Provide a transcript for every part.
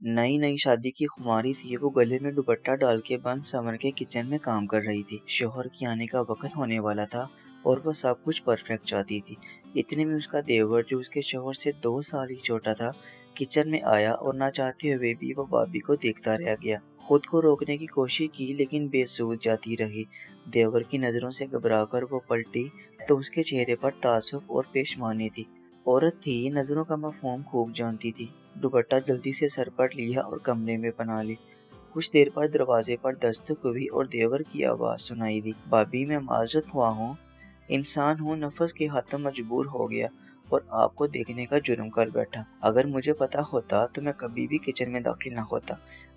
نئی نئی شادی کی خماری تھی، وہ گلے میں دوپٹہ ڈال کے بند سنور کے کچن میں کام کر رہی تھی۔ شوہر کے آنے کا وقت ہونے والا تھا اور وہ سب کچھ پرفیکٹ چاہتی تھی۔ اتنے میں اس کا دیور، جو اس کے شوہر سے 2 سال ہی چھوٹا تھا، کچن میں آیا اور نہ چاہتے ہوئے بھی وہ بھابھی کو دیکھتا رہ گیا۔ خود کو روکنے کی کوشش کی لیکن بے سود جاتی رہی۔ دیور کی نظروں سے گھبرا کر وہ پلٹی تو اس کے چہرے پر تعصب اور پشیمانی تھی۔ عورت تھی، نظروں کا مفہوم خوب جانتی تھی۔ دوپٹہ جلدی سے سر پر لیا اور کمرے میں پناہ لی۔ کچھ دیر پر دروازے پر دستک ہوئی اور دیور کی آواز سنائی دی، بھابھی میں معذرت خواہ ہوں، انسان ہوں، نفس کے ہاتھوں مجبور ہو گیا اور آپ کو دیکھنے کا جرم کر بیٹھا۔ اگر مجھے پتا ہوتا تو میں کبھی بھی کچن میں داخل نہ ہوتا۔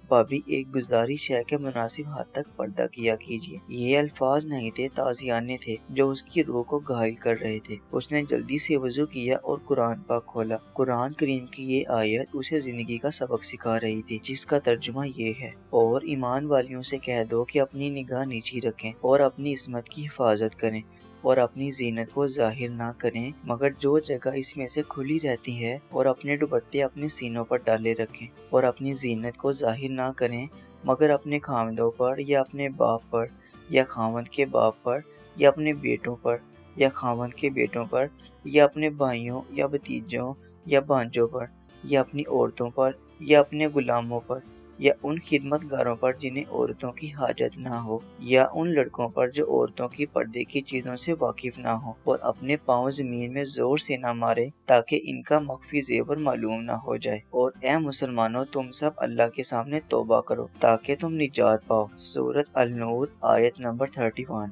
بھابھی، ایک گزارش ہے کہ مناسب حد تک پردہ کیا کیجیے۔ یہ الفاظ نہیں تھے، تعزیانے تھے جو اس کی روح کو گھائل کر رہے تھے۔ اس نے جلدی سے وضو کیا اور قرآن پاک کھولا۔ قرآن کریم کی یہ آیت اسے زندگی کا سبق سکھا رہی تھی، جس کا ترجمہ یہ ہے: اور ایمان والیوں سے کہہ دو کہ اپنی نگاہ نیچی رکھیں اور اپنی عصمت کی حفاظت کریں اور اپنی زینت کو ظاہر نہ کریں مگر جو جگہ اس میں سے کھلی رہتی ہے، اور اپنے دوپٹے اپنے سینوں پر ڈالے رکھیں اور اپنی زینت کو ظاہر نہ کریں مگر اپنے خاوندوں پر یا اپنے باپ پر یا خاوند کے باپ پر یا اپنے بیٹوں پر یا خاوند کے بیٹوں پر یا اپنے بھائیوں یا بھتیجوں یا بھانجوں پر یا اپنی عورتوں پر یا اپنے غلاموں پر یا ان خدمت گاروں پر جنہیں عورتوں کی حاجت نہ ہو یا ان لڑکوں پر جو عورتوں کی پردے کی چیزوں سے واقف نہ ہو، اور اپنے پاؤں زمین میں زور سے نہ مارے تاکہ ان کا مخفی زیور معلوم نہ ہو جائے۔ اور اے مسلمانوں، تم سب اللہ کے سامنے توبہ کرو تاکہ تم نجات پاؤ۔ سورۃ النور، آیت نمبر 31۔